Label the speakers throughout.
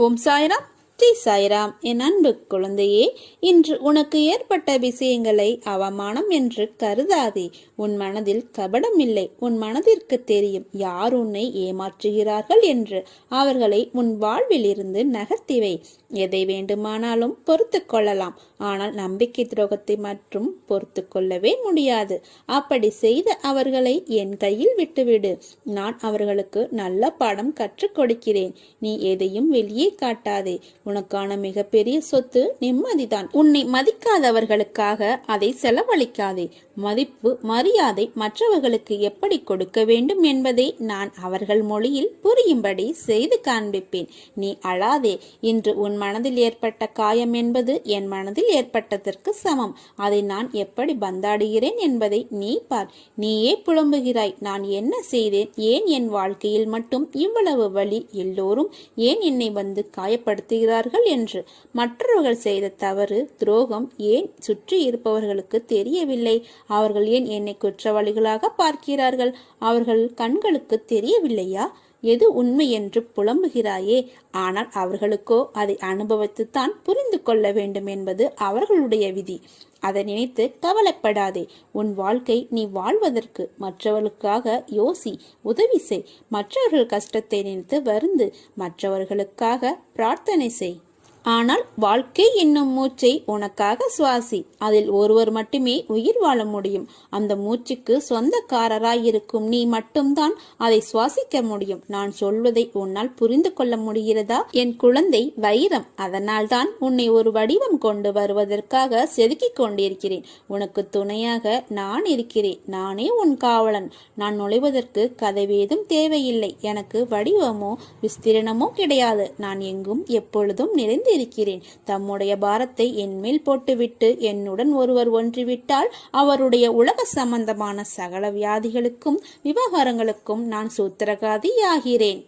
Speaker 1: ஓம் சாய்ராம், ஜெய் சாய்ராம். என் அன்பு குழந்தையே, இன்று உனக்கு ஏற்பட்ட விஷயங்களை அவமானம் என்று கருதாதே. உன் மனதில் கபடம் இல்லை. உன் மனதிற்கு தெரியும் யார் உன்னை ஏமாற்றுகிறார்கள் என்று. அவர்களை உன் வாழ்வில் இருந்து நகர்த்திவை. எதை வேண்டுமானாலும் பொறுத்து கொள்ளலாம், ஆனால் நம்பிக்கை துரோகத்தை மட்டும் பொறுத்து கொள்ளவே முடியாது. அப்படி செய்த அவர்களை என் கையில் விட்டுவிடு. நான் அவர்களுக்கு நல்ல பாடம் கற்றுக் கொடுக்கிறேன். நீ எதையும் வெளியே காட்டாதே. உனக்கான மிகப்பெரிய சொத்து நிம்மதிதான். உன்னை மதிக்காதவர்களுக்காக அதை செலவழிக்காதே. மதிப்பு மரியாதை மற்றவர்களுக்கு எப்படி கொடுக்க வேண்டும் என்பதை நான் அவர்கள் மொழியில் புரியும்படி செய்து காண்பிப்பேன். நீ அழாதே. இன்று உன் மனதில் ஏற்பட்ட காயம் என்பது என் மனதில் ஏற்பட்டதற்கு சமம். அதை நான் எப்படி பந்தாடுகிறேன் என்பதை நீ பார். நீயே புலம்புகிறாய், நான் என்ன செய்தேன், ஏன் என் வாழ்க்கையில் மட்டும் இவ்வளவு வலி, எல்லோரும் ஏன் என்னை வந்து காயப்படுத்துகிறார்கள் என்று. மற்றவர்கள் செய்த தவறு துரோகம் ஏன் சுற்றி இருப்பவர்களுக்கு தெரியவில்லை? அவர்கள் ஏன் என்னை குற்றவாளிகளாக பார்க்கிறார்கள்? அவர்கள் கண்களுக்கு தெரியவில்லையா எது உண்மை என்று புலம்புகிறாயே? ஆனால் அவர்களுக்கோ அதை அனுபவித்துத்தான் புரிந்து கொள்ள வேண்டும் என்பது அவர்களுடைய விதி. அதை நினைத்து கவலைப்படாதே. உன் வாழ்க்கை நீ வாழ்வதற்கு மற்றவர்களுக்காக யோசி, உதவி செய். மற்றவர்கள் கஷ்டத்தை நினைத்து வருந்து மற்றவர்களுக்காக பிரார்த்தனை செய். ஆனால் வாழ்க்கை என்னும் மூச்சை உனக்காக சுவாசி. அதில் ஒருவர் மட்டுமே உயிர் வாழ முடியும். அந்த மூச்சுக்கு சொந்தக்காரராயிருக்கும் நீ மட்டும்தான் அதை சுவாசிக்க முடியும். நான் சொல்வதை உன்னால் புரிந்து கொள்ள முடிகிறதா? என் குழந்தை வைரம். அதனால் தான் உன்னை ஒரு வடிவம் கொண்டு வருவதற்காக செதுக்கிக் கொண்டிருக்கிறேன். உனக்கு துணையாக நான் இருக்கிறேன். நானே உன் காவலன். நான் நுழைவதற்கு கதவேதும் தேவையில்லை. எனக்கு வடிவமோ விஸ்திரணமோ கிடையாது. நான் எங்கும் எப்பொழுதும் நிறைந்து இருக்கிறேன். தம்முடைய பாரத்தை என் மேல் போட்டுவிட்டு என்னுடன் ஒருவர் ஒன்றிவிட்டால் அவருடைய உலக சம்பந்தமான சகல வியாதிகளுக்கும் விவகாரங்களுக்கும் நான் சூத்திரகாதியாகிறேன்.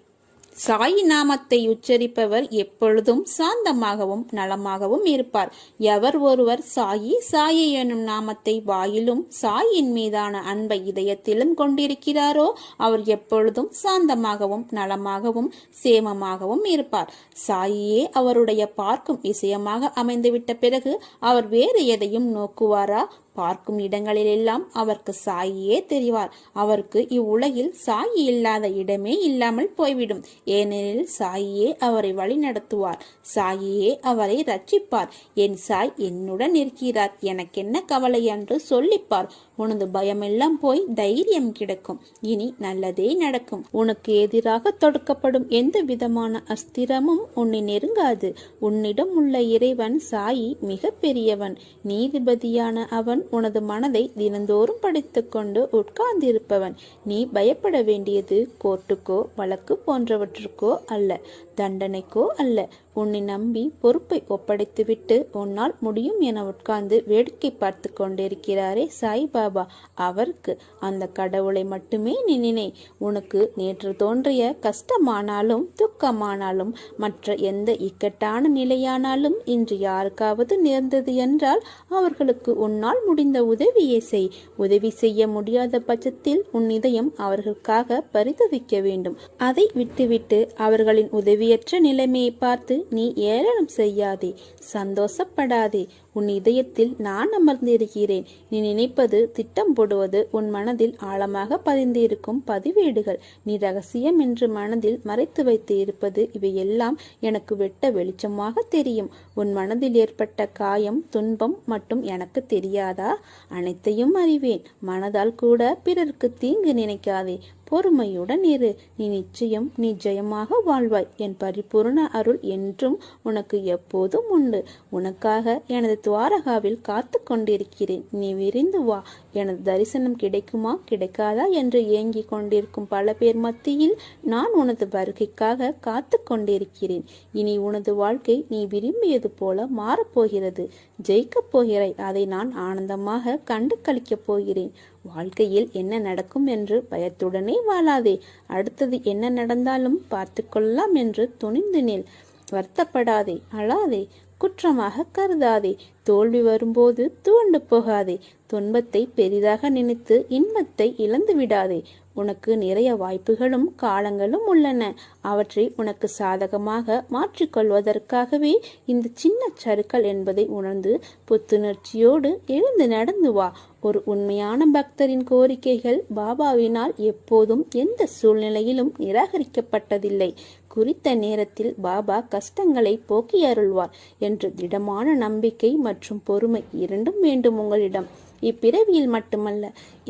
Speaker 1: சாயி நாமத்தை உச்சரிப்பவர் எப்பொழுதும் சாந்தமாகவும் நலமாகவும் இருப்பார். எவர் ஒருவர் சாயி சாயி எனும் நாமத்தை வாயிலும் சாயின் மீதான அன்பை இதயத்திலும் கொண்டிருக்கிறாரோ அவர் எப்பொழுதும் சாந்தமாகவும் நலமாகவும் சேமமாகவும் இருப்பார். சாயியே அவருடைய பார்க்கும் விஷயமாக அமைந்துவிட்ட பிறகு அவர் வேறு எதையும் நோக்குவாரா? பார்க்கும் இடங்களிலெல்லாம் அவருக்கு சாயியே தெரிவார். அவருக்கு இவ்வுலகில் சாயி இல்லாத இடமே இல்லாமல் போய்விடும். ஏனெனில் சாயியே அவரை வழி நடத்துவார். சாயியே அவரை ரட்சிப்பார். என் சாய் என்னுடன் இருக்கிறார், எனக்கென்ன கவலை என்று சொல்லிப்பார். உனது பயமெல்லாம் போய் தைரியம் கிடைக்கும். இனி நல்லதே நடக்கும். உனக்கு எதிராக தொடுக்கப்படும் எந்த விதமான அஸ்திரமும் உன்னை நெருங்காது. உன்னிடம் உள்ள இறைவன் சாயி மிக பெரியவன். நீதிபதியான அவன் உனது மனதை தினந்தோறும் படித்துக் கொண்டு உட்கார்ந்திருப்பவன். நீ பயப்பட வேண்டியது கோர்ட்டுக்கோ வழக்கு போன்றவற்றுக்கோ அல்ல, தண்டனைக்கோ அல்ல. உன்னை நம்பி பொறுப்பை ஒப்படைத்துவிட்டு உன்னால் முடியும் என உட்கார்ந்து வேடிக்கை பார்த்து கொண்டிருக்கிறாரே சாய்பாபா, அவருக்கு அந்த கடவுளை மட்டுமே நினை. உனக்கு நேற்று தோன்றிய கஷ்டமானாலும் துக்கமானாலும் மற்ற எந்த இக்கட்டான நிலையானாலும் இன்று யாருக்காவது நேர்ந்தது என்றால் அவர்களுக்கு உன்னால் முடிந்த உதவியை செய். உதவி செய்ய முடியாத பட்சத்தில் உன் இதயம் அவர்களுக்காக பரிதவிக்க வேண்டும். அதை விட்டுவிட்டு அவர்களின் உதவியற்ற நிலைமையை பார்த்து நீ ஏளனம் செய்யாதே, சந்தோஷப்படாதே. உன் இதயத்தில் நான் அமர்ந்திருக்கிறேன். நீ நினைப்பது, திட்டம் போடுவது உன் மனதில் ஆழமாக பதிந்திருக்கும் பதிவேடுகள். நீ ரகசியம் என்று மனதில் மறைத்து வைத்து இருப்பது இவையெல்லாம் எனக்கு வெட்ட வெளிச்சமாக தெரியும். உன் மனதில் ஏற்பட்ட காயம் துன்பம் மட்டும் எனக்கு தெரியாதா? அனைத்தையும் அறிவேன். மனதால் கூட பிறருக்கு தீங்கு நினைக்காதே. பொறுமையுடன் இரு. நீ நிச்சயம் நீ ஜெயமாக வாழ்வாய். என் பரிபூர்ண அருள் என்றும் உனக்கு எப்போதும் உண்டு. உனக்காக எனது துவாரகாவில் காத்து கொண்டிருக்கிறேன். நீ விரிந்து வா. எனது தரிசனம் கிடைக்குமா கிடைக்காதா என்று ஏங்கிக் கொண்டிருக்கும் பல பேர் மத்தியில் நான் உனது வருகைக்காக காத்து கொண்டிருக்கிறேன். இனி உனது வாழ்க்கை நீ விரும்பியது போல மாறப்போகிறது. ஜெயிக்கப் போகிறாய். அதை நான் ஆனந்தமாக கண்டு கழிக்கப் போகிறேன். வாழ்க்கையில் என்ன நடக்கும் என்று பயத்துடனே வாழாதே. அடுத்தது என்ன நடந்தாலும் பார்த்து கொள்ளலாம் என்று துணிந்து நில். வருத்தப்படாதே, அழாதே, குற்றமாக கருதாதே. தோல்வி வரும்போது துவண்டு போகாதே. துன்பத்தை பெரிதாக நினைத்து இன்பத்தை இழந்து விடாதே. உனக்கு நிறைய வாய்ப்புகளும் காலங்களும் உள்ளன. அவற்றை உனக்கு சாதகமாக மாற்றிக்கொள்வதற்காகவே இந்த சின்ன சறுக்கல் என்பதை உணர்ந்து புத்துணர்ச்சியோடு எழுந்து நடந்து வா. ஒரு உண்மையான பக்தரின் கோரிக்கைகள் பாபாவினால் எப்போதும் எந்த சூழ்நிலையிலும் நிராகரிக்கப்பட்டதில்லை. குறித்த நேரத்தில் பாபா கஷ்டங்களை போக்கி அருள்வார் என்ற திடமான நம்பிக்கை மற்றும் பொறுமை இரண்டும் வேண்டும் உங்களிடம். இப்பிறவியில் மட்டுமல்ல,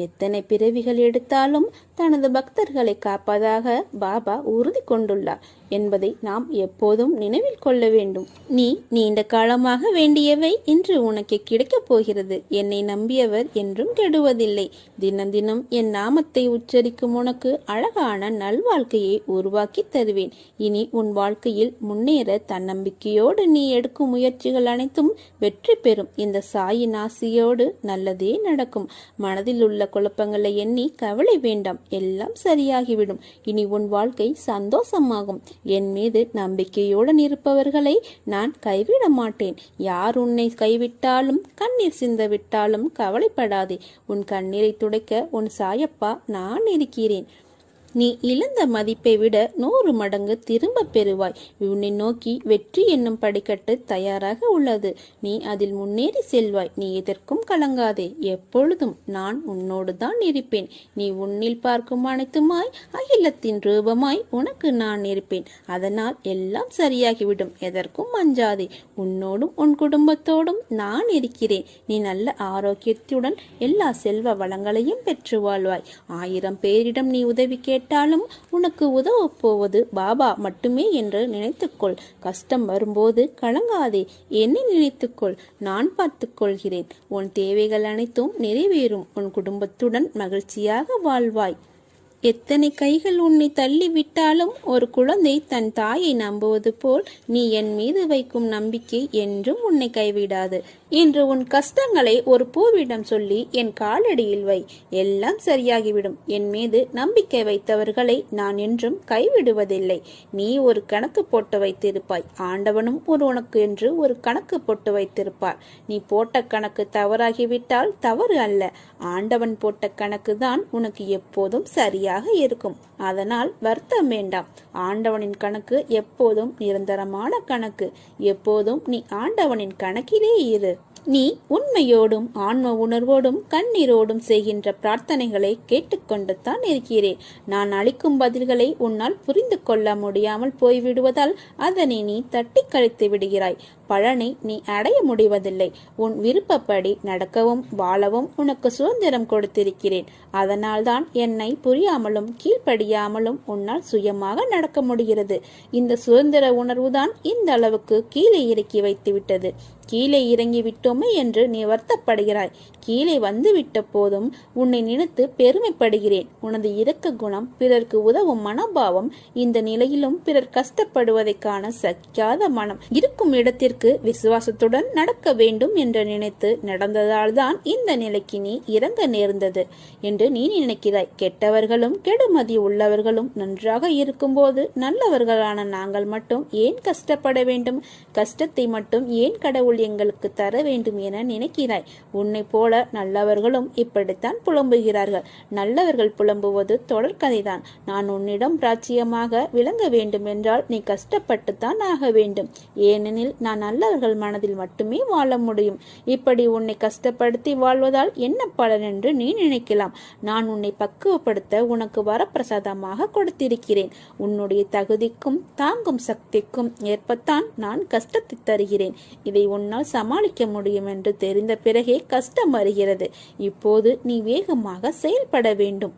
Speaker 1: எத்தனை பிறவிகள் எடுத்தாலும் தனது பக்தர்களை காப்பதாக பாபா உறுதி கொண்டுள்ளார் என்பதை நாம் எப்போதும் நினைவில் கொள்ள வேண்டும். நீ நீண்ட காலமாக வேண்டியவை இன்று உனக்கு கிடைக்கப் போகிறது. என்னை நம்பியவர் என்றும் கெடுவதில்லை. தினம் தினம் என் நாமத்தை உச்சரிக்கும் உனக்கு அழகான நல்வாழ்க்கையை உருவாக்கி தருவேன். இனி உன் வாழ்க்கையில் முன்னேற தன்னம்பிக்கையோடு நீ எடுக்கும் முயற்சிகள் அனைத்தும் வெற்றி பெறும். இந்த சாயின் ஆசியோடு நல்லதே நடக்கும். மனதில் உள்ள குழப்பங்களை எண்ணி கவலை வேண்டாம். எல்லாம் சரியாகிவிடும். இனி உன் வாழ்க்கை சந்தோஷமாகும். என் மீது நம்பிக்கையுடன் இருப்பவர்களை நான் கைவிட மாட்டேன். யார் உன்னை கைவிட்டாலும் கண்ணீர் சிந்தவிட்டாலும் கவலைப்படாதே. உன் கண்ணீரை துடைக்க உன் சாயப்பா நான் இருக்கிறேன். நீ இழந்த மதிப்பை விட 100 மடங்கு திரும்ப பெறுவாய். உன்னை நோக்கி வெற்றி என்னும் படிக்கட்டு தயாராக உள்ளது. நீ அதில் முன்னேறி செல்வாய். நீ எதற்கும் கலங்காதே. எப்பொழுதும் நான் உன்னோடு தான் இருப்பேன். நீ உன்னில் பார்க்கும் அனைத்துமாய் அகிலத்தின் ரூபமாய் உனக்கு நான் இருப்பேன். அதனால் எல்லாம் சரியாகிவிடும். எதற்கும் அஞ்சாதே. உன்னோடும் உன் குடும்பத்தோடும் நான் இருக்கிறேன். நீ நல்ல ஆரோக்கியத்துடன் எல்லா செல்வ வளங்களையும் பெற்று வாழ்வாய். 1000 பேரிடம் நீ உதவி கேட்டாலும் உனக்கு உதவ போவது பாபா மட்டுமே என்று நினைத்துக்கொள். கஷ்டம் வரும்போது கலங்காதே. என்னை நினைத்துக்கொள். நான் பார்த்துக் கொள்கிறேன். உன் தேவைகள் அனைத்தும் நிறைவேறும். உன் குடும்பத்துடன் மகிழ்ச்சியாக வாழ்வாய். எத்தனை கைகள் உன்னை தள்ளிவிட்டாலும் ஒரு குழந்தை தன் தாயை நம்புவது போல் நீ என் மீது வைக்கும் நம்பிக்கை என்றும் உன்னை கைவிடாது. இன்று உன் கஷ்டங்களை ஒரு பூவிடம் சொல்லி என் காலடியில் வை. எல்லாம் சரியாகிவிடும். என் மீது நம்பிக்கை வைத்தவர்களை நான் என்றும் கைவிடுவதில்லை. நீ ஒரு கணக்கு போட்டு வைத்திருப்பாய். ஆண்டவனும் உனக்கு என்று ஒரு கணக்கு போட்டு வைத்திருப்பார். நீ போட்ட கணக்கு தவறாகிவிட்டால் தவறு அல்ல. ஆண்டவன் போட்ட கணக்கு தான் உனக்கு எப்போதும் சரியாக இருக்கும். அதனால் வருத்தம் வேண்டாம். ஆண்டவனின் கணக்கு எப்போதும் நிரந்தரமான கணக்கு. எப்போதும் நீ ஆண்டவனின் கணக்கிலே இரு. நீ உண்மையோடும் ஆன்ம உணர்வோடும் கண்ணீரோடும் செய்கின்ற பிரார்த்தனைகளை கேட்டுக்கொண்டு தான் இருக்கிறேன். நான் அளிக்கும் பதில்களை உன்னால் புரிந்து கொள்ள முடியாமல் போய்விடுவதால் அதனை நீ தட்டி கழித்து விடுகிறாய். பலனை நீ அடைய முடிவதில்லை. உன் விருப்பப்படி நடக்கவும் வாழவும் உனக்கு சுதந்திரம் கொடுத்திருக்கிறேன். அதனால்தான் என்னை புரியாமலும் கீழ்ப்படியாமலும் உன்னால் சுயமாக நடக்க முடிகிறது. இந்த சுதந்திர உணர்வுதான் இந்த அளவுக்கு கீழே இறக்கி வைத்து விட்டது. கீழே இறங்கி விட்டோமே என்று நீ வருத்தப்படுகிறாய். கீழே வந்து விட்ட போதும் உன்னை நினைத்து பெருமைப்படுகிறேன். உனது இரக்க குணம், பிறருக்கு உதவும் மனோபாவம், இந்த நிலையிலும் பிறர் கஷ்டப்படுவதை காண சகிக்காத மனம் இருக்கும் இடத்திற்கு விசுவாசத்துடன் நடக்க வேண்டும் என்று நினைத்து நடந்ததால் தான் இந்த நிலைக்கு நீ இறங்க நேர்ந்தது என்று நீ நினைக்கிறாய். கெட்டவர்களும் கெடுமதி உள்ளவர்களும் நன்றாக இருக்கும்போது நல்லவர்களான நாங்கள் மட்டும் ஏன் கஷ்டப்பட வேண்டும்? கஷ்டத்தை மட்டும் ஏன் கடவுள் எங்களுக்கு தர வேண்டும் என நினைக்கிறாய். உன்னை போல நல்லவர்களும் இப்படித்தான் புலம்புகிறார்கள். நல்லவர்கள் புலம்புவது தொடர்கதைதான். நான் உன்னிடம் ராஜ்யமாக விளங்க வேண்டும் என்றால் நீ கஷ்டப்பட்டுத்தான் ஆக வேண்டும். ஏனெனில் நான் நல்லவர்கள் மனதில் மட்டுமே வாழ முடியும். இப்படி உன்னை கஷ்டப்படுத்தி வாழ்வதால் என்ன பலன் என்று நீ நினைக்கலாம். நான் உன்னை பக்குவப்படுத்த உனக்கு வரப்பிரசாதமாக கொடுத்திருக்கிறேன். உன்னுடைய தகுதிக்கும் தாங்கும் சக்திக்கும் ஏற்பத்தான் நான் கஷ்டத்தை தருகிறேன். இதை உன்னால் சமாளிக்க முடியும் என்று தெரிந்த பிறகே கஷ்டம் வருகிறது. இப்போது நீ வேகமாக செயல்பட வேண்டும்.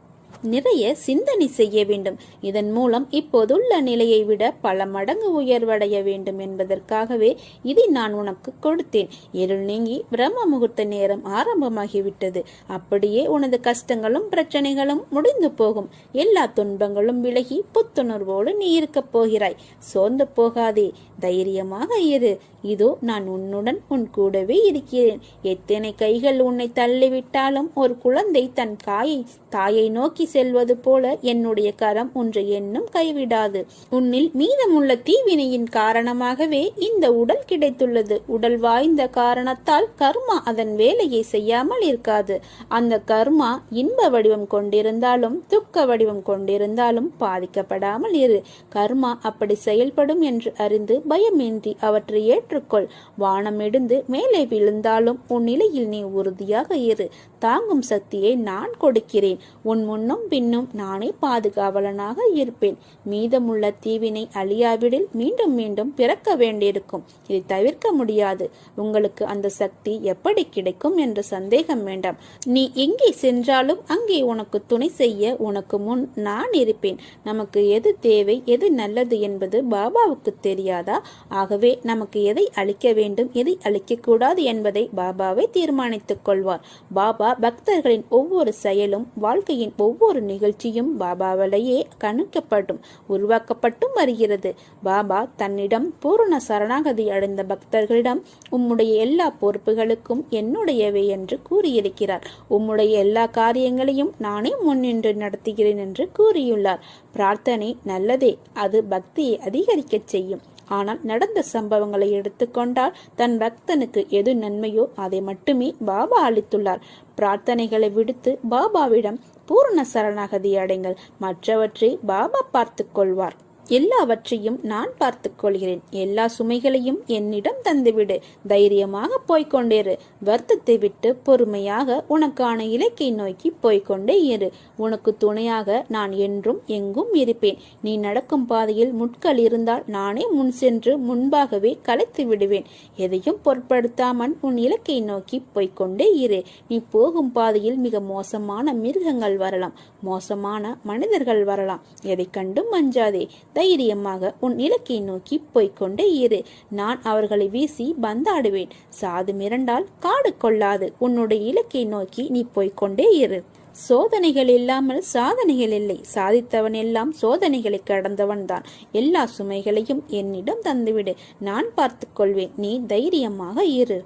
Speaker 1: நிறைய சிந்தனை செய்ய வேண்டும். இதன் மூலம் இப்போதுள்ள நிலையை விட பல மடங்கு உயர்வடைய வேண்டும் என்பதற்காகவே இதை நான் உனக்கு கொடுத்தேன். இருள் நீங்கி பிரம்ம முகூர்த்த நேரம் ஆரம்பமாகிவிட்டது. அப்படியே உனது கஷ்டங்களும் பிரச்சனைகளும் முடிந்து போகும். எல்லா துன்பங்களும் விலகி புத்துணர்வோடு நீ இருக்கப் போகிறாய். சோர்ந்து போகாதே. தைரியமாக இரு. இதோ நான் உன்னுடன் உன் கூடவே இருக்கிறேன். எத்தனை கைகள் உன்னை தள்ளிவிட்டாலும் ஒரு குழந்தை தன் தாயை நோக்கி செல்வது போல என்னுடைய கரம் ஒன்று என்னும் கைவிடாது. உன்னில் மீதமுள்ள தீவினையின் காரணமாகவே இந்த உடல் கிடைத்துள்ளது. உடல் வாய்ந்த காரணத்தால் கர்மா அதன் வேலையை செய்யாமல் இருக்காது. அந்த கர்மா இன்ப வடிவம் கொண்டிருந்தாலும் துக்க வடிவம் கொண்டிருந்தாலும் பாதிக்கப்படாமல் இரு. கர்மா அப்படி செயல்படும் என்று அறிந்து பயமின்றி அவற்றை ஏற்றுக்கொள். வானம் இடிந்து மேலே விழுந்தாலும் உன் நிலையில் நீ உறுதியாக இரு. தாங்கும் சக்தியை நான் கொடுக்கிறேன். உன் முன்னும் பின்னும் நானே பாதுகாவலனாக இருப்பேன். மீதமுள்ள தீவினை அழியாவிடில் மீண்டும் மீண்டும் பிறக்க வேண்டியிருக்கும். இதை தவிர்க்க முடியாது. உங்களுக்கு அந்த சக்தி எப்படி கிடைக்கும் என்ற சந்தேகம் வேண்டாம். நீ எங்கே சென்றாலும் அங்கே உனக்கு துணை செய்ய உனக்கு முன் நான் இருப்பேன். நமக்கு எது தேவை, எது நல்லது என்பது பாபாவுக்கு தெரியாதா? ஆகவே நமக்கு எதை அளிக்க வேண்டும், எதை அளிக்க கூடாது என்பதை பாபாவை தீர்மானித்துக் கொள்வார். பாபா பக்தர்களின் ஒவ்வொரு செயலும் வாழ்க்கையின் ஒவ்வொரு நிகழ்ச்சியும் பாபாவிலேயே கணிக்கப்பட்டும் உருவாக்கப்பட்டும் வருகிறது. பாபா தன்னிடம் பூரண சரணாகதி அடைந்த பக்தர்களிடம் உம்முடைய எல்லா பொறுப்புகளுக்கும் என்னுடையவை என்று கூறியிருக்கிறார். உம்முடைய எல்லா காரியங்களையும் நானே முன்னின்று நடத்துகிறேன் என்று கூறியுள்ளார். பிரார்த்தனை நல்லதே, அது பக்தியை அதிகரிக்க செய்யும். ஆனால் நடந்த சம்பவங்களை எடுத்துக்கொண்டால் தன் பக்தனுக்கு எது நன்மையோ அதை மட்டுமே பாபா அளித்துள்ளார். பிரார்த்தனைகளை விடுத்து பாபாவிடம் பூர்ண சரணாகதி அடைங்கள். மற்றவற்றை பாபா பார்த்து கொள்வார். எல்லாவற்றையும் நான் பார்த்துக் கொள்கிறேன். எல்லா சுமைகளையும் என்னிடம் தந்துவிடு. தைரியமாக போய்கொண்டேரு. வருத்தத்தை விட்டு பொறுமையாக உனக்கான இலக்கை நோக்கி போய்கொண்டே இரு. உனக்கு துணையாக நான் என்றும் எங்கும் இருப்பேன். நீ நடக்கும் பாதையில் முட்கள் இருந்தால் நானே முன் சென்று முன்பாகவே கலைத்து விடுவேன். எதையும் பொருட்படுத்தாமல் உன் இலக்கை நோக்கி போய்கொண்டே இரு. நீ போகும் பாதையில் மிக மோசமான மிருகங்கள் வரலாம், மோசமான மனிதர்கள் வரலாம். எதை கண்டும் அஞ்சாதே. தைரியமாக உன் இலக்கை நோக்கி போய்கொண்டே இரு. நான் அவர்களை வீசி பந்தாடுவேன். சாது மிரண்டால் காடு கொள்ளாது. உன்னுடைய இலக்கை நோக்கி நீ போய்கொண்டே இரு. சோதனைகள் இல்லாமல் சாதனைகள் இல்லை. சாதித்தவன் எல்லாம் சோதனைகளை கடந்தவன் தான். எல்லா சுமைகளையும் என்னிடம் தந்துவிடு. நான் பார்த்துக் கொள்வேன். நீ தைரியமாக இரு.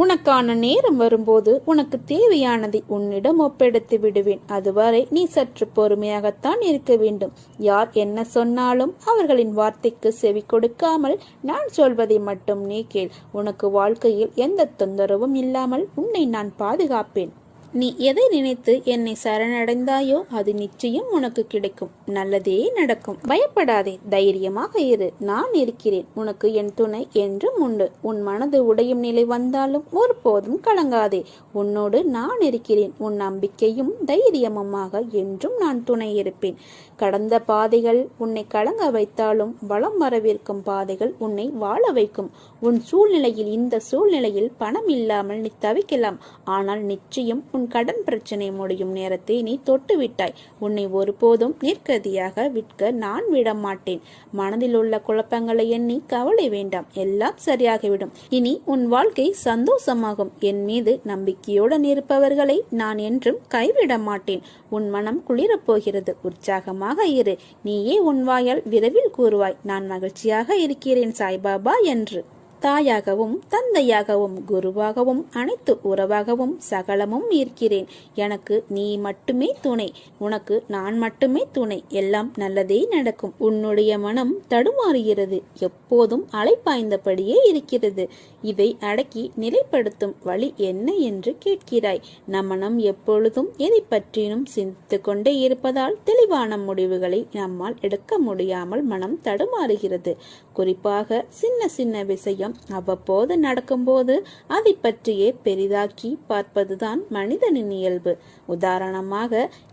Speaker 1: உனக்கான நேரம் வரும்போது உனக்கு தேவையானதை உன்னிடம் ஒப்படைத்து விடுவேன். அதுவரை நீ சற்று பொறுமையாகத்தான் இருக்க வேண்டும். யார் என்ன சொன்னாலும் அவர்களின் வார்த்தைக்கு செவி கொடுக்காமல் நான் சொல்வதை மட்டும் நீ கேள். உனக்கு வாழ்க்கையில் எந்த தொந்தரவும் இல்லாமல் உன்னை நான் பாதுகாப்பேன். நீ எதை நினைத்து என்னை சரணடைந்தாயோ அது நிச்சயம் உனக்கு கிடைக்கும். நல்லதே நடக்கும். பயப்படாதே, தைரியமாக இரு. நான் இருக்கிறேன். உனக்கு என் துணை என்றும் உண்டு. உன் மனது உடையும் நிலை வந்தாலும் ஒருபோதும் கலங்காதே. உன்னோடு நான் இருக்கிறேன். உன் நம்பிக்கையும் தைரியமுமாக என்றும் நான் துணை இருப்பேன். கடந்த பாதைகள் உன்னை கலங்க வைத்தாலும் வளம் வரவிருக்கும் பாதைகள் உன்னை வாழ வைக்கும். உன் சூழ்நிலையில் இந்த சூழ்நிலையில் பணம் இல்லாமல் நீ தவிக்கலாம். ஆனால் நிச்சயம் உன் கடன் பிரச்சனை முடியும் நேரத்தை நீ தொட்டு விட்டாய். உன்னை ஒருபோதும் நிர்கதியாக விற்க நான் விட மாட்டேன். மனதில் உள்ள குழப்பங்களை எண்ணி கவலை வேண்டாம். எல்லாம் சரியாகிவிடும். இனி உன் வாழ்க்கை சந்தோஷமாகும். என் மீது நம்பிக்கையுடன் இருப்பவர்களை நான் என்றும் கைவிட மாட்டேன். உன் மனம் குளிரப் போகிறது. உற்சாகமாக இரு. நீயே உன் வாயால் விரைவில் கூறுவாய், நான் மகிழ்ச்சியாக இருக்கிறேன் சாய்பாபா என்று. தாயாகவும் தந்தையாகவும் குருவாகவும் அனைத்து உறவாகவும் சகலமும் இருக்கிறேன். எனக்கு நீ மட்டுமே துணை. உனக்கு நான் மட்டுமே துணை. எல்லாம் நல்லதே நடக்கும். உன்னுடைய மனம் தடுமாறுகிறது. எப்போதும் அலைப்பாய்ந்தபடியே இருக்கிறது. இதை அடக்கி நிலைப்படுத்தும் வழி என்ன என்று கேட்கிறாய். நம் மனம் எப்பொழுதும் எதை பற்றியும் சிந்தித்து கொண்டே இருப்பதால் தெளிவான முடிவுகளை நம்மால் எடுக்க முடியாமல் மனம் தடுமாறுகிறது. குறிப்பாக சின்ன சின்ன விஷயம் அவ்வப்போது நடக்கும்போது அதை பற்றியே பெரிதாக்கி பார்ப்பதுதான் மனிதனின் இயல்பு. உதாரணமாக,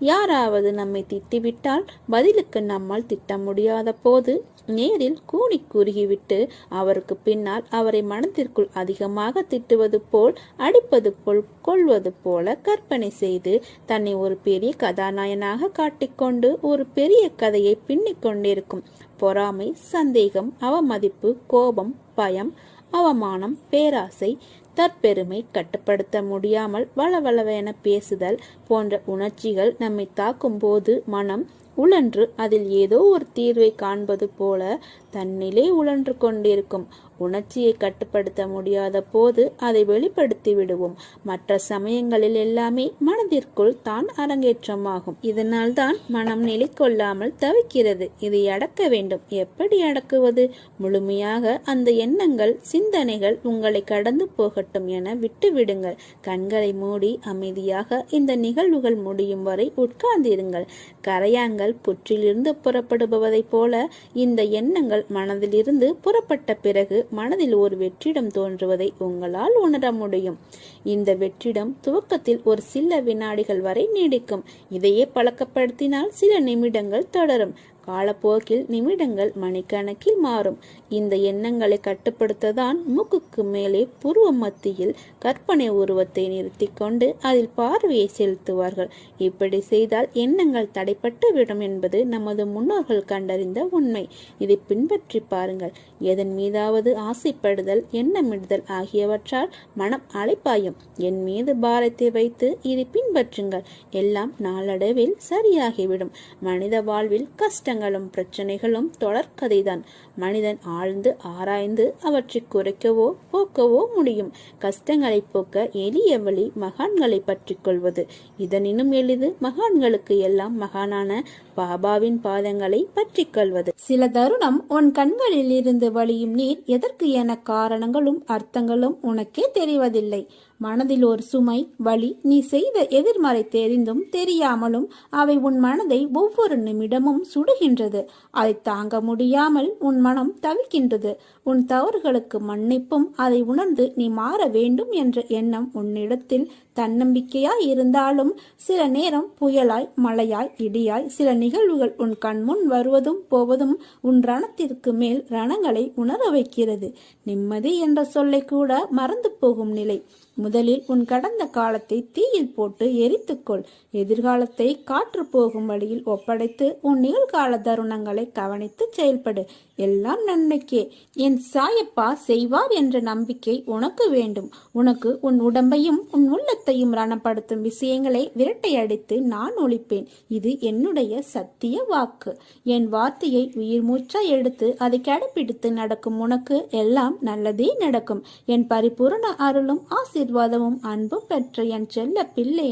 Speaker 1: யாராவது நம்மை திட்டிவிட்டால் பதிலுக்கு நம்மால் திட்ட முடியாத போது நேரில் கூனி குறுகிவிட்டு அவருக்கு பின்னால் அவரை மனத்திற்குள் அதிகமாக திட்டுவது போல், அடிப்பது போல், கொள்வது போல கற்பனை செய்து தன்னை ஒரு பெரிய கதாநாயகனாக காட்டிக்கொண்டு ஒரு பெரிய கதையை பின்னிக் கொண்டிருக்கும் பொறாமை, சந்தேகம், அவமதிப்பு, கோபம், பயம், அவமானம், பேராசை, தற்பெருமை, கட்டுப்படுத்த முடியாமல் வளவளவென பேசுதல் போன்ற உணர்ச்சிகள் நம்மை தாக்கும் போது மனம் உழன்று அதில் ஏதோ ஒரு தீர்வை காண்பது போல தன்னிலே உழன்று கொண்டிருக்கும். உணர்ச்சியை கட்டுப்படுத்த முடியாத போது அதை வெளிப்படுத்தி விடுவோம். மற்ற சமயங்களில் எல்லாமே மனதிற்குள் தான் அரங்கேற்றமாகும். இதனால் தான் மனம் நிலை கொள்ளாமல் தவிக்கிறது. இதை அடக்க வேண்டும். எப்படி அடக்குவது? முழுமையாக அந்த எண்ணங்கள், சிந்தனைகள் உங்களை கடந்து போகட்டும் என விட்டுவிடுங்கள். கண்களை மூடி அமைதியாக இந்த நிகழ்வுகள் முடியும் வரை உட்கார்ந்திருங்கள். கரையான்கள் புற்றிலிருந்து புறப்படுவதைப் போல இந்த எண்ணங்கள் மனதிலிருந்து புறப்பட்ட பிறகு மனதில் ஒரு வெற்றிடம் தோன்றுவதை உங்களால் உணர முடியும். இந்த வெற்றிடம் துவக்கத்தில் ஒரு சில வினாடிகள் வரை நீடிக்கும். இதையே பழக்கப்படுத்தினால் சில நிமிடங்கள் தொடரும். காலப்போக்கில் நிமிடங்கள் மணிக்கணக்கில் மாறும். இந்த எண்ணங்களை கட்டுப்படுத்ததான் மூக்குக்கு மேலே புருவ மத்தியில் கற்பனை உருவத்தை நிறுத்தி கொண்டு அதில் பார்வையை செலுத்துவார்கள். இப்படி செய்தால் எண்ணங்கள் தடைப்பட்டு விடும் என்பது நமது முன்னோர்கள் கண்டறிந்த உண்மை. இதை பின்பற்றி பாருங்கள். எதன் மீதாவது ஆசைப்படுதல், எண்ணமிடுதல் ஆகியவற்றால் மனம் அலைப்பாயும். என் மீது பாரத்தை வைத்து இதை பின்பற்றுங்கள். எல்லாம் நாளடைவில் சரியாகிவிடும். மனித வாழ்வில் கஷ்டங்களும் பிரச்சனைகளும் தொடர்கதைதான். மனிதன் ஆழ்ந்து ஆராய்ந்து அவற்றை குறைக்கவோ போக்கவோ முடியும். கஷ்டங்களை போக்க எளிய வழி மகான்களை பற்றி கொள்வது. இதனினும் எளிது மகான்களுக்கு எல்லாம் மகானான பாபாவின் பாதங்களை பற்றி கொள்வது. சில தருணம் உன் கண்களில் இருந்து வழியும் நீர் எதற்கு என காரணங்களும் அர்த்தங்களும் உனக்கே தெரிவதில்லை. மனதில் ஒரு சுமை, வலி, நீ செய்த எதிர்மறை தெரிந்தும் தெரியாமலும் அவை உன் மனதை ஒவ்வொரு நிமிடமும் சுடுகின்றது. அதை தாங்க முடியாமல் உன் மனம் தவிக்கின்றது. உன் தவறுகளுக்கு மன்னிப்பும் அதை உணர்ந்து நீ மாற வேண்டும் என்ற எண்ணம் உன்னிடத்தில் தன்னம்பிக்கையாய் இருந்தாலும் சில நேரம் புயலாய், மழையாய், இடியாய் சில நிகழ்வுகள் உன் கண்முன் வருவதும் போவதும் உன் ரணத்திற்கு மேல் ரணங்களை உணர வைக்கிறது. நிம்மதி என்ற சொல்லை கூட மறந்து போகும் நிலை. முதலில் உன் கடந்த காலத்தை தீயில் போட்டு எரித்துக்கொள். எதிர்காலத்தை காற்று போகும் வழியில் ஒப்படைத்து உன் நிகழ்கால தருணங்களை கவனித்து செயல்படு. எல்லாம் நன்மைக்கே. என் சாயப்பா செய்வார் என்ற நம்பிக்கை உனக்கு வேண்டும். உனக்கு உன் உடம்பையும் உன் உள்ளத்தையும் ரணப்படுத்தும் விஷயங்களை விரட்டையடித்து நான் ஒழிப்பேன். இது என்னுடைய சத்திய வாக்கு. என் வார்த்தையை உயிர் மூச்சா எடுத்து அதை கடைபிடித்து நடக்கும் உனக்கு எல்லாம் நல்லதே நடக்கும். என் பரிபூரண அருளும் ஆசீர்வாதமும் அன்பும் பெற்ற என் செல்ல பிள்ளை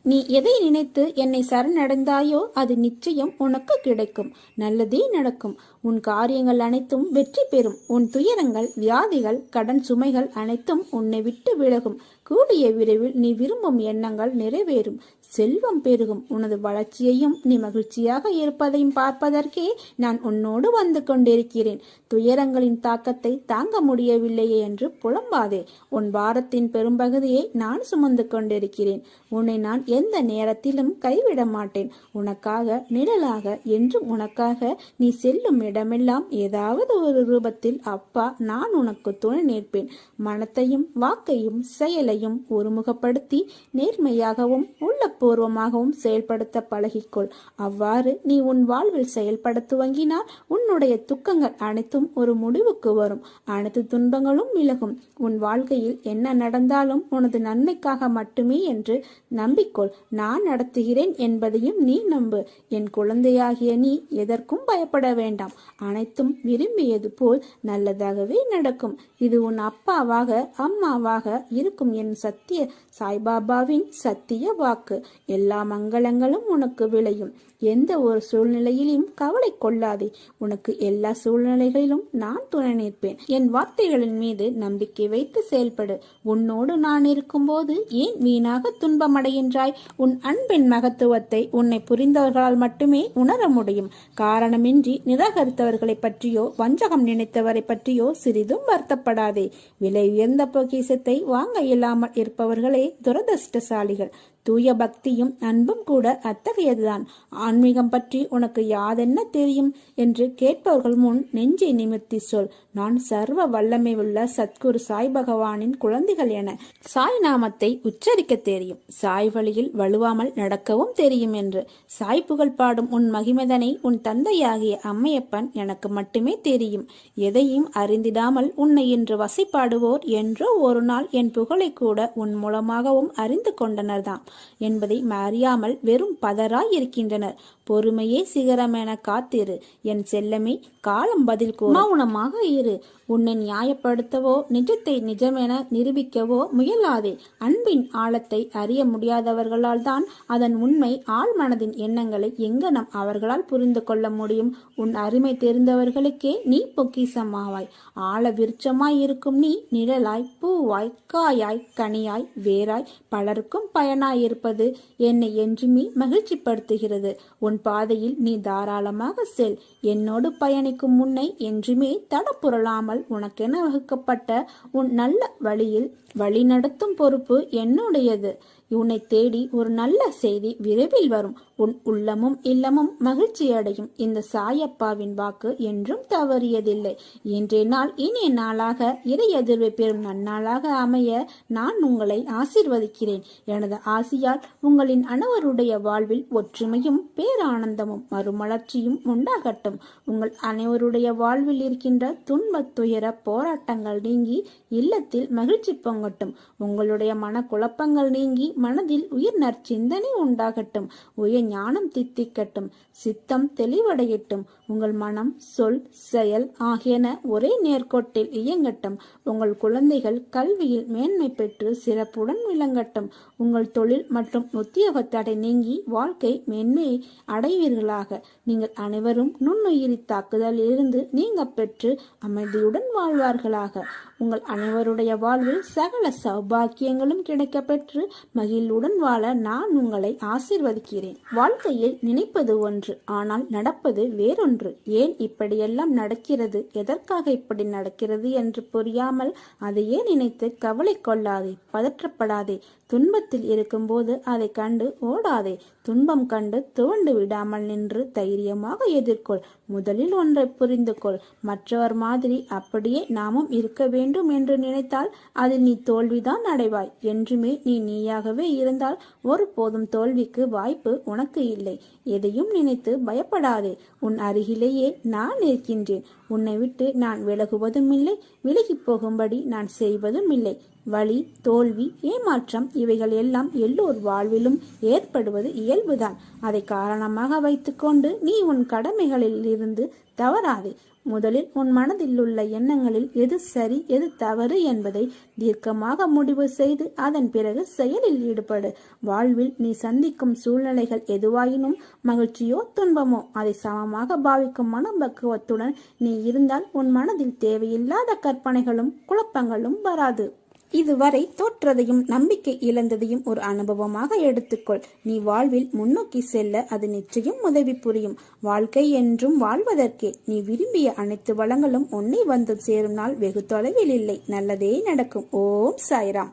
Speaker 1: நீ எதை நினைத்து என்னை சரணடைந்தாயோ அது நிச்சயம் உனக்கு கிடைக்கும். நல்லதே நடக்கும். உன் காரியங்கள் அனைத்தும் வெற்றி பெறும். உன் துயரங்கள், வியாதிகள், கடன் சுமைகள் அனைத்தும் உன்னை விட்டு விலகும். கூடிய விரைவில் நீ விரும்பும் எண்ணங்கள் நிறைவேறும். செல்வம் பெருகும். உனது வளர்ச்சியையும் நீ மகிழ்ச்சியாக இருப்பதையும் பார்ப்பதற்கே நான் உன்னோடு வந்து கொண்டிருக்கிறேன். துயரங்களின் தாக்கத்தை தாங்க முடியவில்லையே என்று புலம்பாதே. உன் பாரத்தின் பெரும்பகுதியை நான் சுமந்து கொண்டிருக்கிறேன். உன்னை நான் எந்த நேரத்திலும் கைவிட மாட்டேன். உனக்காக நிழலாக என்றும் உனக்காக நீ செல்லும் இடமெல்லாம் ஏதாவது ஒரு ரூபத்தில் அப்பா நான் உனக்கு துணை நிற்பேன். மனத்தையும் வாக்கையும் செயலையும் ஒருமுகப்படுத்தி நேர்மையாகவும் உள்ளபூர்வமாகவும் செயல்படுத்த பழகிக்கொள். அவ்வாறு நீ உன் வாழ்வில் செயல்பட துவங்கினால் உன்னுடைய துக்கங்கள் அனைத்தும் ஒரு முடிவுக்கு வரும். அனைத்து துன்பங்களும் விலகும். உன் வாழ்க்கையில் என்ன நடந்தாலும் உனது நன்மைக்காக மட்டுமே என்று நம்பிக்கொள். நான் நடத்துகிறேன் என்பதையும் நீ நம்பு. என் குழந்தையாகிய நீ எதற்கும் பயப்பட வேண்டாம். அனைத்தும் விரும்பியது போல் நல்லதாகவே நடக்கும். இது உன் அப்பாவாக அம்மாவாக இருக்கும் என் சத்திய சாய்பாபாவின் சத்திய வாக்கு. எல்லா மங்களங்களும் உனக்கு விளையும். எந்த ஒரு சூழ்நிலையிலும் கவலை கொள்ளாதே. உனக்கு எல்லா சூழ்நிலைகளிலும் நான் துணை நிற்பேன். என் வார்த்தைகளின் மீது நம்பிக்கை வைத்து செயல்படு. உன்னோடு நான் இருக்கும்போது ஏன் வீணாக துன்பமடைகின்றாய்? உன் அன்பின் மகத்துவத்தை உன்னை புரிந்தவர்களால் மட்டுமே உணர முடியும். காரணமின்றி நிராகரித்தவர்களை பற்றியோ வஞ்சகம் நினைத்தவரை பற்றியோ சிறிதும் வருத்தப்படாதே. விலை உயர்ந்த பொக்கிஷத்தை வாங்க இயலாமல் இருப்பவர்களே துரதிர்ஷ்டசாலிகள். தூய பக்தியும் அன்பும் கூட அத்தகையதுதான். ஆன்மீகம் பற்றி உனக்கு யாதென்ன தெரியும் என்று கேட்பவர்கள் முன் நெஞ்சை நிமிர்த்தி சொல். நான் சர்வ வல்லமை உள்ள சத்குரு சாய் பகவானின் குழந்தைகள் என சாய் நாமத்தை உச்சரிக்க தெரியும், சாய் வழியில் வலுவாமல் நடக்கவும் தெரியும் என்று. சாய் புகழ் பாடும் உன் மகிமதனை உன் தந்தையாகிய அம்மையப்பன் எனக்கு மட்டுமே தெரியும். எதையும் அறிந்திடாமல் உன்னை இன்று வசைப்பாடுவோர் என்றோ ஒரு நாள் என் புகழை கூட உன் மூலமாகவும் அறிந்து கொண்டனர்தான் என்பதை அறியாமல் வெறும் பதராய் இருக்கின்றனர். பொறுமையே சிகரமென காத்திரு என் செல்லமே, காலம் பதில் கூறும். மௌனமாக இரு. உன்னை நியாயப்படுத்தவோ நிஜத்தை நிஜமென நிரூபிக்கவோ முயலாதே. அன்பின் ஆழத்தை அறிய முடியாதவர்களால் தான் அதன் உண்மை ஆழ்மனதின் எண்ணங்களை எங்கனம் அவர்களால் புரிந்து கொள்ள முடியும். உன் அருமை தெரிந்தவர்களுக்கே நீ பொக்கிசமாவாய். ஆழ விருட்சமாய் இருக்கும் நீ நிழலாய், பூவாய், காயாய், கனியாய், வேராய் பலருக்கும் பயனாயிருப்பது என்னை என்றுமே மகிழ்ச்சிப்படுத்துகிறது. உன் பாதையில் நீ தாராளமாக செல். என்னோடு பயணிக்கும் முன்னை என்றுமே தடப்புரளாமல் உனக்கென வகுக்கப்பட்ட உன் நல்ல வழியில் வழிநடத்தும் பொறுப்பு என்னுடையது. உன்னை தேடி ஒரு நல்ல செய்தி விரைவில் வரும். உன் உள்ளமும் இல்லமும் மகிழ்ச்சி அடையும். இந்த சாயப்பாவின் வாக்கு என்றும் தவறியதில்லை. இன்றைய நாள் இனிய நாளாக இறை எதிர்வை பெறும் நன்னாளாக அமைய நான் உங்களை ஆசீர்வதிக்கிறேன். எனது ஆசியால் உங்களின் அனைவருடைய வாழ்வில் ஒற்றுமையும் பேரானந்தமும் மறுமலர்ச்சியும் உண்டாகட்டும். உங்கள் அனைவருடைய வாழ்வில் இருக்கின்ற துன்ப துயர போராட்டங்கள் நீங்கி இல்லத்தில் மகிழ்ச்சி பொங்கட்டும். உங்களுடைய மனக்குழப்பங்கள் நீங்கி மனதில் உயிர் நற்சிந்தனை உண்டாகட்டும். உயர் ஞானம் தித்திக்கட்டும். சித்தம் தெளிவடையட்டும். உங்கள் மனம், சொல், செயல் ஆகியன ஒரே நேர்கோட்டில் இயங்கட்டும். உங்கள் குழந்தைகள் கல்வியில் மேன்மை பெற்று சிறப்புடன் விளங்கட்டும். உங்கள் தொழில் மற்றும் உத்தியோக தடை நீங்கி வாழ்க்கை மேன்மையை அடைவீர்களாக. நீங்கள் அனைவரும் நுண்ணுயிரி தாக்குதலில் இருந்து நீங்க பெற்று அமைதியுடன் வாழ்வார்களாக. உங்கள் அனைவருடைய வாழ்வில் சகல சௌபாக்கியங்களும் கிடைக்க பெற்று மகிழ்வுடன் வாழ நான் உங்களை ஆசீர்வதிக்கிறேன். வாழ்க்கையில் நினைப்பது ஒன்று, ஆனால் நடப்பது வேறொன்று. ஏன் இப்படியெல்லாம் நடக்கிறது, எதற்காக இப்படி நடக்கிறது என்று புரியாமல் அதையே நினைத்து கவலை கொள்ளாதே, பதற்றப்படாதே. துன்பத்தில் இருக்கும்போது அதை கண்டு ஓடாதே. துன்பம் கண்டு துவண்டு விடாமல் நின்று தைரியமாக எதிர்கொள். முதலில் ஒன்றை புரிந்து கொள். மற்றவர் மாதிரி அப்படியே நாமும் இருக்க வேண்டும் என்று நினைத்தால் அதில் நீ தோல்விதான் அடைவாய். என்றுமே நீ நீயாகவே இருந்தால் ஒருபோதும் தோல்விக்கு வாய்ப்பு உனக்கு இல்லை. எதையும் நினைத்து பயப்படாதே. உன் அருகிலேயே நான் இருக்கின்றேன். உன்னை விட்டு நான் விலகுவதும் இல்லை, விலகி போகும்படி நான் செய்வதும் இல்லை. வலி, தோல்வி, ஏமாற்றம் இவைகள் எல்லாம் எல்லோர் வாழ்விலும் ஏற்படுவது இயல்புதான். அதை காரணமாக வைத்துக்கொண்டு நீ உன் கடமைகளில் இருந்து தவறாதே. முதலில் உன் மனதில் உள்ள எண்ணங்களில் எது சரி எது தவறு என்பதை தீர்க்கமாக முடிவு செய்து அதன் பிறகு செயலில் ஈடுபடு. வாழ்வில் நீ சந்திக்கும் சூழ்நிலைகள் எதுவாயினும் மகிழ்ச்சியோ துன்பமோ அதை சமமாக பாவிக்கும் மனப்பக்குவத்துடன் நீ இருந்தால் உன் மனதில் தேவையில்லாத கற்பனைகளும் குழப்பங்களும் வராது. இதுவரை தோற்றதையும் நம்பிக்கை இழந்ததையும் ஒரு அனுபவமாக எடுத்துக்கொள். நீ வாழ்வில் முன்னோக்கி செல்ல அது நிச்சயம் உதவி புரியும். வாழ்க்கை என்றும் வாழ்வதற்கே. நீ விரும்பிய அனைத்து வளங்களும் உன்னை வந்து சேரும் நாள் வெகு தொலைவில் இல்லை. நல்லதே நடக்கும். ஓம் சாய்ராம்.